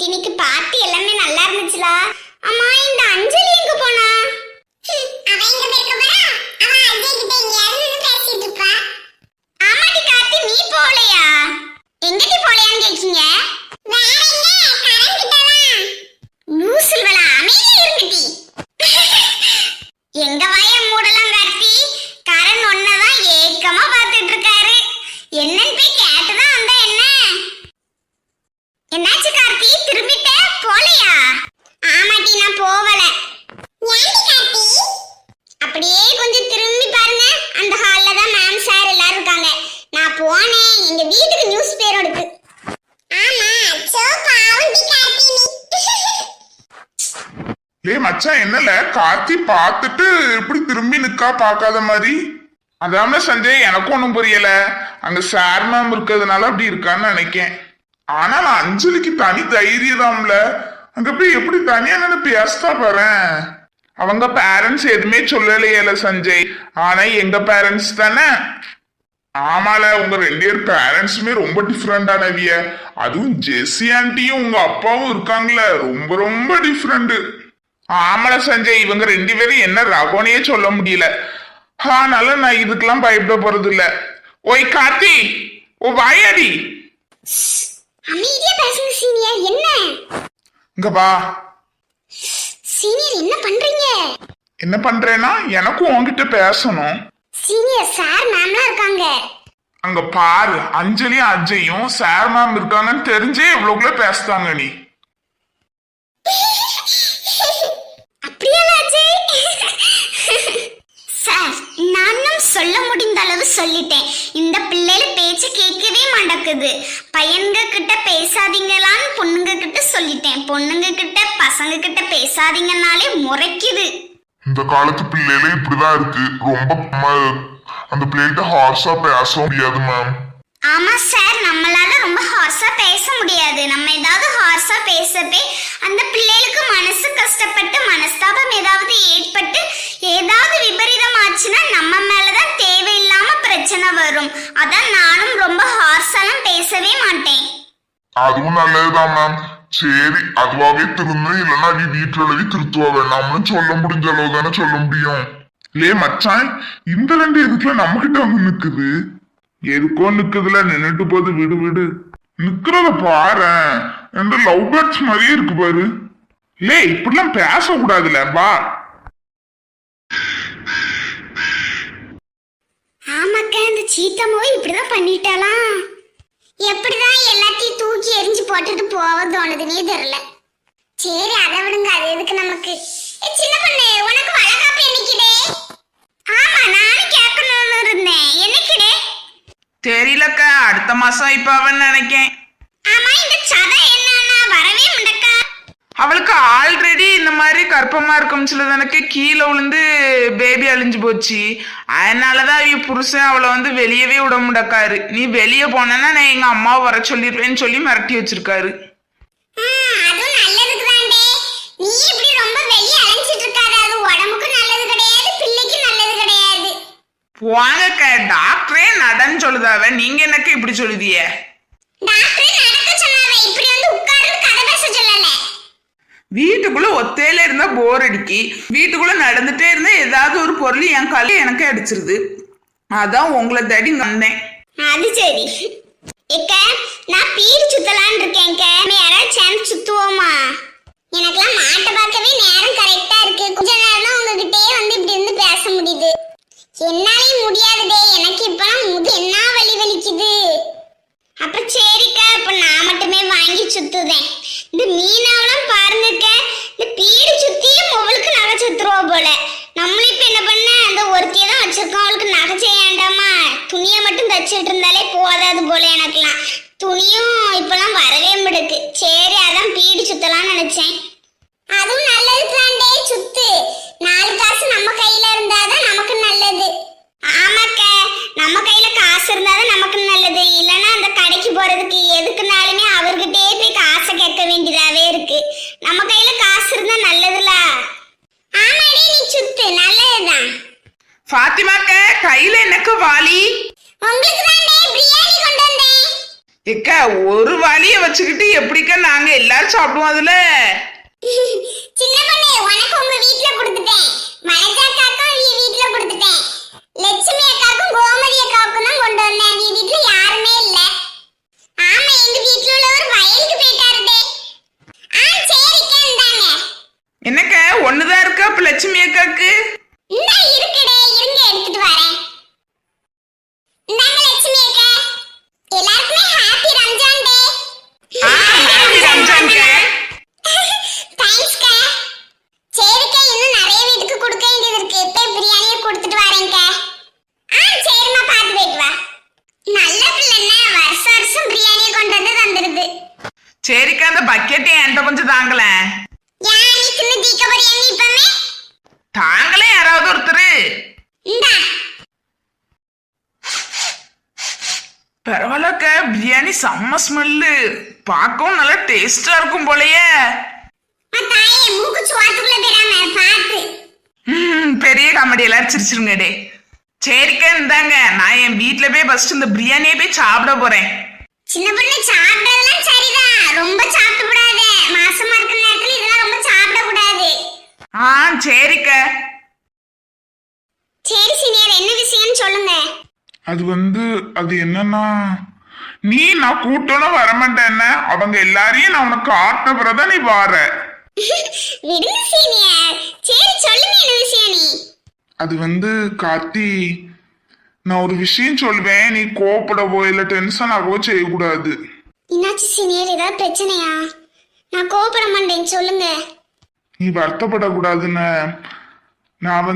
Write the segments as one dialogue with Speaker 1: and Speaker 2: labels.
Speaker 1: நேத்து இன்னைக்கு பார்ட்டி எல்லாமே நல்லா இருந்துச்சுலா. அம்மா இந்த அஞ்சலி எங்க போனா? அவ எங்க போயிருக்க போறா? அவ அஜய் கிட்ட எங்கயாவது பேசிட்டு இருப்பா. ஆமாடி கார்த்தி, நீ போலையா? எங்கடி போலையான்னு கேக்கீங்க? வேற எங்க? கரண் கிட்ட தான். லூசுல் வள அமைதியா இருங்கடி. எங்க வாய மூடலாம் கார்த்தி. கரண் ஒன்னதான் ஏக்கமா பார்த்துட்டு இருக்காரு. என்னன்னு போய் கேட்டுதான் வந்தா என்ன? என்னாச்சு கார்த்தி, திரும்பிட்ட போலையா? ஆமாட்டி, நான் போவல. ஏன்டி கார்த்தி? அப்படியே கொஞ்சம் திரும்பி பாருங்க, அந்த ஹால்ல தான் மேம் சார் எல்லாரும் இருக்காங்க. நான் போனேன், எங்க வீட்டுக்கு நியூஸ் பேர் எடுத்து. ஆமா சோ பாவண்டி கார்த்தி நீ.
Speaker 2: லே மச்சான், என்னல கார்த்தி பார்த்துட்டு இப்படி திரும்பி நிக்கா பார்க்காத மாதிரி? அதாம சஞ்சய், எனக்கும் ஒன்றும் புரியல. அங்க சார் மேம் இருக்கிறதுனால அப்படி இருக்கான்னு நினைக்கேன். ஆனா நான் அஞ்சலிக்கு தனி தைரியம்ல. அங்க போய் எப்படி தனியா நின்று பேசா பாறேன். அவங்க பேரண்ட்ஸ் எதுவுமே சொல்லலையல சஞ்சய், ஆனா எங்க பேரண்ட்ஸ் தானே. ஆமால, உங்க 2 பேர் பேரண்ட்ஸுமே ரொம்ப டிஃப்ரெண்டானவிய. அதுவும் ஜெஸ்ஸி ஆண்டியும் உங்க அப்பாவும் இருக்காங்களே, ரொம்ப ரொம்ப டிஃப்ரெண்ட். ஆமால சஞ்சய், இவங்க 2 பேரும் என்ன ரகோனையே சொல்ல முடியல. ஆனால நான் இதுக்கெல்லாம் பயப்பட போறது இல்ல. ஓய் கார்த்தி, ஓ வாயாடி.
Speaker 1: அமைதியா பேசுங்க சீனியர். என்ன?
Speaker 2: இங்க வா.
Speaker 1: சீனியர் என்ன பண்றீங்க?
Speaker 2: என்ன பண்றேன்னா, எனக்கும் உன்கிட்ட பேசணும்.
Speaker 1: சீனியர் சார் மேம்லாம் இருக்காங்க.
Speaker 2: அங்க பாரு, அஞ்சலியும் அஜயும் சார் மேம் இருக்காங்கன்னு தெரிஞ்சே இவ்வளவுக்குள்ள பேசுதாங்க நீ.
Speaker 1: அப்படியே சார், நானும் சொல்ல முடிந்த அளவு சொல்லிட்டேன். இந்த பிள்ளைல பேச்சு கேட்கவே மாட்டேங்குது. பையன்க கிட்ட பேசாதீங்களான்னு பொண்ணுங்க கிட்ட சொல்லிட்டேன். பொண்ணுங்க கிட்ட பசங்க கிட்ட பேசாதீங்கன்னாலே முறைக்குது.
Speaker 3: இந்த காலத்து பிள்ளைகளே இப்படிதான் இருக்கு. ரொம்ப அந்த பிள்ளைகிட்ட ஹார்ஸா பேச முடியாது மேம்.
Speaker 1: ஆமா சார், நம்மளால ரொம்ப ஹார்ஸா பேச முடியாது. நம்ம ஏதாவது ஹார்ஸா பேசப்பே அந்த பிள்ளைகளுக்கு மனசு கஷ்டப்பட்டு மனஸ்தாபம் ஏதாவது ஏற்பட்டு ஏதாவது விபரீதம் ஆச்சுன்னா நம்ம மேலதான் தேவையில்லாம பிரச்சனை வரும். அதான் நானும் ரொம்ப ஹார்ஸாலாம் பேசவே மாட்டேன்.
Speaker 3: அதுவும் நல்லதுதான் மேம். சரி, அதுவாவே திருந்து, இல்லைன்னா நீ வீட்டுல எழுதி திருத்துவா வேணாம்னு சொல்ல முடிஞ்ச அளவு தானே சொல்ல முடியும்.
Speaker 2: லே மச்சான், இந்த 2 எதுக்குல நம்ம கிட்ட வந்து நிக்குது? எதுக்கோ நிக்குதுல, நின்னுட்டு போது, விடு விடு. நிக்கிறத பாரு, எந்த லவ் பேர்ட்ஸ் மாதிரியே இருக்கு பாரு. லே இப்படிலாம் பேசக்கூடாதுல, வா.
Speaker 1: ஆமாக்கா, இந்த சீத்தமோ இப்படிதான் பண்ணிட்டாலாம். எப்படிதான் எல்லாத்தையும் தூக்கி எரிஞ்சு போட்டுட்டு போக தோணுதுன்னே தெரியல. சரி அதை விடுங்க, அது எதுக்கு நமக்கு. சின்ன பொண்ணு, உனக்கு வளகாப்பு என்னைக்குடே? ஆமா, நானும் கேட்கணும்னு இருந்தேன். என்னைக்குடே?
Speaker 4: தெரியலக்கா, அடுத்த மாசம் இப்ப அவன் நினைக்கேன்.
Speaker 1: ஆமா, இந்த சதை என்னன்னா வரவே முண்டக்கா.
Speaker 4: அவளுக்கு ஆல்ரெடி இந்த மாதிரி கர்ப்பமா இருக்கும் சிலதனுக்கு கீழே விழுந்து பேபி அழிஞ்சு போச்சு. அதனாலதான் இவ புருஷன் அவளை வந்து வெளியவே விட முடக்காரு. நீ வெளியே போனா நான் எங்க அம்மாவை வர சொல்லிடுவேன்னு சொல்லி மிரட்டி வச்சிருக்காரு.
Speaker 1: அதுவும் நல்லதுக்கு தான்டே. நீ இப்படி ரொம்ப வெளியே அலைஞ்சிட்டு இருக்காத. அது உடம்புக்கு நல்லது கிடையாது, பிள்ளைக்கு நல்லது கிடையாது.
Speaker 4: போங்கக்கா, டாக்டரே நடன்னு சொல்லுதாவ, நீங்க எனக்கு இப்படி சொல்லுதிய?
Speaker 1: டாக்டர் நடக்க சொன்னாவே, இப்படி வந்து உட்கார்ந்து கதை பேச சொல்லல.
Speaker 4: வீட்டுக்குள்ள ஒத்தையில இருந்தா போர் அடிக்கி, வீட்டுக்குள்ள நடந்துட்டே இருந்தா ஏதாவது ஒரு பொருள் என் கால எனக்கு அடிச்சிருது. அதான் உங்களை தேடி வந்தேன்.
Speaker 1: அது சரி. ஏக்க, நான் பீடி சுத்தலான்னு இருக்கேன்க்க. யாராவது சேர்ந்து சுத்துவோமா? எனக்கெல்லாம் மாட்டை பார்க்கவே நேரம் கரெக்டா இருக்கு. கொஞ்ச நேரம் தான் உங்ககிட்டயே வந்து இப்படி இருந்து பேச முடியுது. என்னாலையும் முடியாதுடே. எனக்கு இப்பெல்லாம் என்ன வலி வலிக்குது. அப்ப சரிக்கா, இப்ப நான் மட்டுமே வாங்கி சுத்துதேன். இந்த மீனாவெல்லாம் பாருங்கக்க, இந்த பீடி சுத்தியும் அவளுக்கு நகை சுத்துருவா போல. நம்மளும் இப்ப என்ன பண்ண, அந்த ஒருத்தியை தான் வச்சிருக்கோம். அவளுக்கு நகை செய்யாண்டாமா, துணியை மட்டும் தச்சுட்டு இருந்தாலே போதாது போல. எனக்குலாம் துணியும் இப்பெல்லாம் வரவே முடுக்கு. சரி, அதான் பீடி சுத்தலாம்னு நினைச்சேன். அதுவும் நல்லது தாண்டே, சுத்து. 4 காசு நம்ம கையில இருந்தாதான் நமக்கு நல்லது. ஆமாக்க, நம்ம கையில காசு இருந்தாதான் நமக்கு நல்லது. இல்லைன்னா அந்த கடைக்கு போறதுக்கு எதுக்குனாலுமே அவர்கிட்டே போய் காசை கேட்க வேண்டியதாவே இருக்கு. நம்ம கையில காசு இருந்தா நல்லதுல. ஆமாடே, நீ சுத்து, நல்லதுதான்.
Speaker 4: ஃபாத்திமாக்க, கையில எனக்கு வாளி.
Speaker 1: உங்களுக்கு தாண்டே பிரியாணி கொண்டு வந்தேன்.
Speaker 4: ஏக்கா ஒரு வழிய வச்சுக்கிட்டு எப்படிக்கா நாங்க எல்லாரும் சாப்பிடுவோம் அதுல?
Speaker 1: சின்ன பொண்ணு உனக்கு உங்க வீட்ல கொடுத்துட்டேன், மனஜா அக்காக்கும் வீட்ல கொடுத்துட்டேன், லட்சுமி அக்காக்கும் கோமதி அக்காவுக்கும் தான் கொண்டு வந்தேன். வீட்ல யாருமே இல்ல. ஆமா, எங்க வீட்ல உள்ளவர் வயலுக்கு போயிட்டாருடே. சரிக்கா இந்தாங்க.
Speaker 4: என்னக்கா ஒண்ணுதான் இருக்கா அப்ப லட்சுமி அக்காக்கு?
Speaker 1: இந்தா இருக்குடே, இருங்க எடுத்துட்டு வரேன். இந்தாங்க லட்சுமி அக்கா. எல்லாருக்குமே ஹாப்பி ரம்ஜான் டே.
Speaker 4: ஹாப்பி ரம்ஜான்க்கா.
Speaker 1: தேங்க்ஸ்க்கா. சரிக்கா, இன்னும் நிறைய வீட்டுக்கு கொடுக்க வேண்டியது இருக்கு. இப்ப பிரியாணியை கொடுத்துட்டு வரேன்க்கா. சரிம்மா, பார்த்து போயிட்டு வா. நல்ல பிள்ளைன்னா வருஷம் வருஷம் பிரியாணியை கொண்டு வந்து தந்துருது.
Speaker 4: சரிக்கா, அந்த பக்கெட்டை என்கிட்ட கொஞ்சம் தாங்களேன்.
Speaker 1: ஏன் நீ தின்னு தீக்க போறியா நீ இப்பமே?
Speaker 4: தாங்களே யாராவது ஒருத்தர்.
Speaker 1: இந்தா.
Speaker 4: பரவாயில்லக்கா, பிரியாணி செம்ம ஸ்மெல்லு, பார்க்கவும் நல்லா டேஸ்டா இருக்கும் போலயே.
Speaker 1: தாயே, மூக்கு சுவாத்துக்குள்ள போயிடாம பார்த்து.
Speaker 4: பெரிய காமெடி, எல்லாரும் சிரிச்சிருங்க டே. சரிக்கா இந்தாங்க, நான் என் வீட்டுல போய் ஃபர்ஸ்ட் இந்த பிரியாணியை போய் சாப்பிட போறேன்.
Speaker 1: சின்ன பொண்ணு சாப்பிடறதெல்லாம் சரிதான், ரொம்ப சாப்பிட கூடாது. மாசமா இருக்கிற நேரத்துல இதெல்லாம் ரொம்ப சாப்பிட கூடாது.
Speaker 4: சரிக்கா.
Speaker 1: சரி சீனியர், என்ன விஷயம்னு சொல்லுங்க.
Speaker 2: அது என்னன்னா, நான் கூட்டோன்னு வரமாட்டேன்ன, அவங்க எல்லாரையும் நான் உனக்கு காட்டின பிறகுதான் நீ வார.
Speaker 1: விடுங்க சீனியர். சரி சொல்லுங்க, என்ன விஷயம் நீ?
Speaker 2: அது கார்த்தி, நான் ஒரு விஷயம் சொல்வேன், நீ கோவப்படவோ இல்ல டென்ஷன் ஆகவோ செய்யக்கூடாது.
Speaker 1: என்னாச்சு சீனியர், ஏதாவது பிரச்சனையா? நான் கோவப்பட மாட்டேன், சொல்லுங்க.
Speaker 2: நீ வருத்தப்படக்கூடாதுன்னு, நான்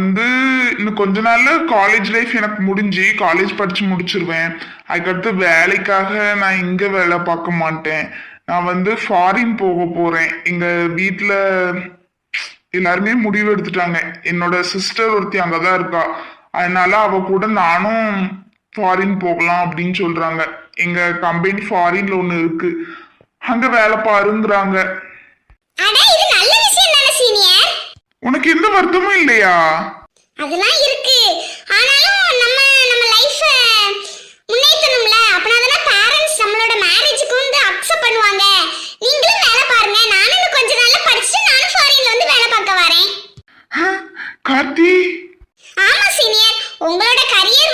Speaker 2: இன்னும் கொஞ்ச நாள்ல காலேஜ் லைஃப் எனக்கு முடிஞ்சு காலேஜ் படிச்சு முடிச்சிருவேன். அதுக்கடுத்து வேலைக்காக நான் இங்க வேலை பார்க்க மாட்டேன். நான் ஃபாரின் போக போறேன். எங்க வீட்டுல எல்லாருமே முடிவு எடுத்துட்டாங்க. என்னோட சிஸ்டர் ஒருத்தி அங்கதான் இருக்கா, அதனால அவ கூட நானும் ஃபாரின் போகலாம் அப்படின்னு சொல்றாங்க. எங்க கம்பெனி ஃபாரின்ல ஒண்ணு இருக்கு, அங்க வேலை பாருங்கிறாங்க.
Speaker 1: அட, இது நல்ல விஷயம் தானே சீனியர்.
Speaker 2: உனக்கு எந்த வருத்தமும் இல்லையா?
Speaker 1: அதெல்லாம் இருக்கு, ஆனாலும் நம்ம லைஃப முன்னேற்றணும்ல. அப்பனாதானே பேரண்ட்ஸ் நம்மளோட மேரேஜுக்கு அக்செப்ட் பண்ணுவாங்க. நீங்களும் வேலை பாருங்க, நானும் இன்னும் கொஞ்ச நாள்ல படிச்சுட்டு நானும் ஃபாரின்ல வேலை பார்க்க வரேன்.
Speaker 2: கார்த்தி,
Speaker 1: ஆமா சீனியர், உங்களோட கரியர்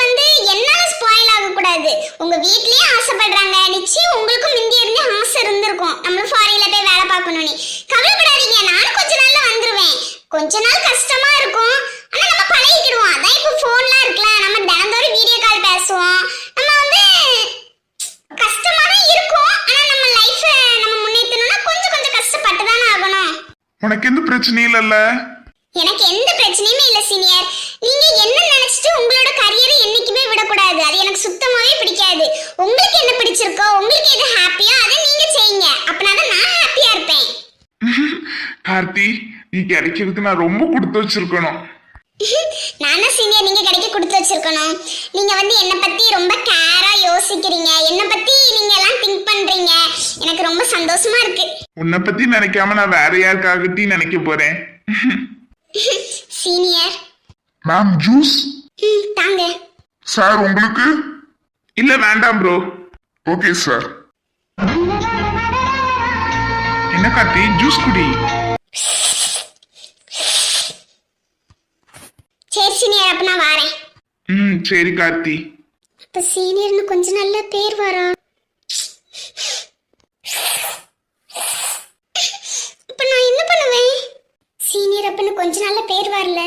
Speaker 1: என்னால ஸ்பாயில் ஆக கூடாது. உங்க வீட்லயே ஆசைப்படுறாங்க, நிச்சயம் உங்களுக்கும் முந்தி இருந்து ஆசை இருந்திருக்கும் நம்மளும் ஃபாரின்ல போய் வேலை பார்க்கணும்னு. கவலைப்படாதீங்க, நானும் கொஞ்ச நாள்ல வந்துருவேன். கொஞ்ச நாள் கஷ்டமா இருக்கும், ஆனா நம்ம பழகிக்கிடுவோம். அதான் இப்ப போன்லாம் இருக்குல்ல, நம்ம தினந்தோறும் வீடியோ கால் பேசுவோம். நம்ம கஷ்டமா தான் இருக்கும், ஆனா நம்ம லைஃப நம்ம முன்னேற்றணும்னா கொஞ்சம் கொஞ்சம் கஷ்டப்பட்டு தானே ஆகணும்.
Speaker 2: உனக்கு எந்த பிரச்சனையும் இல்லைல்ல?
Speaker 1: எனக்கு எந்த பிரச்சனையுமே இல்ல சீனியர். நீங்க என்ன நினைச்சிட்டு உங்களோட கரியரை என்னைக்குமே விடக்கூடாது. அது எனக்கு சுத்தமாவே பிடிக்காது. உங்களுக்கு என்ன பிடிச்சிருக்கோ, உங்களுக்கு எது ஹாப்பியோ அதை நீங்க செய்யுங்க. அப்பனாதான் நான் ஹாப்பியா இருப்பேன்.
Speaker 2: கார்த்தி, நீ கிடைக்கிறதுக்கு நான் ரொம்ப கொடுத்து வச்சிருக்கணும்.
Speaker 1: நானா சீனியர் நீங்க கிடைக்க கொடுத்து வச்சிருக்கணும். நீங்க என்ன பத்தி ரொம்ப கேரா யோசிக்கிறீங்க, என்ன பத்தி நீங்க எல்லாம் திங்க் பண்றீங்க. எனக்கு ரொம்ப சந்தோஷமா இருக்கு.
Speaker 2: உன்னை பத்தி நினைக்காம நான் வேற யாருக்காகட்டி நினைக்க போறேன்.
Speaker 1: சீனியர்.
Speaker 3: Ma'am juice.
Speaker 1: தாங்க.
Speaker 3: சார் உங்களுக்கு?
Speaker 2: இல்ல வேண்டாம் ப்ரோ.
Speaker 3: Okay sir.
Speaker 2: என்ன கார்த்தி, ஜூஸ் குடி.
Speaker 1: சரி சீனியர், அப்ப நான் வரேன்.
Speaker 2: சரி கார்த்தி.
Speaker 1: அப்ப சீனியர்னு கொஞ்ச நல்ல பேர் வரும். அப்ப நான் என்ன பண்ணுவேன்? சீனியர் அப்பன்னு கொஞ்ச நல்ல பேர் வரல.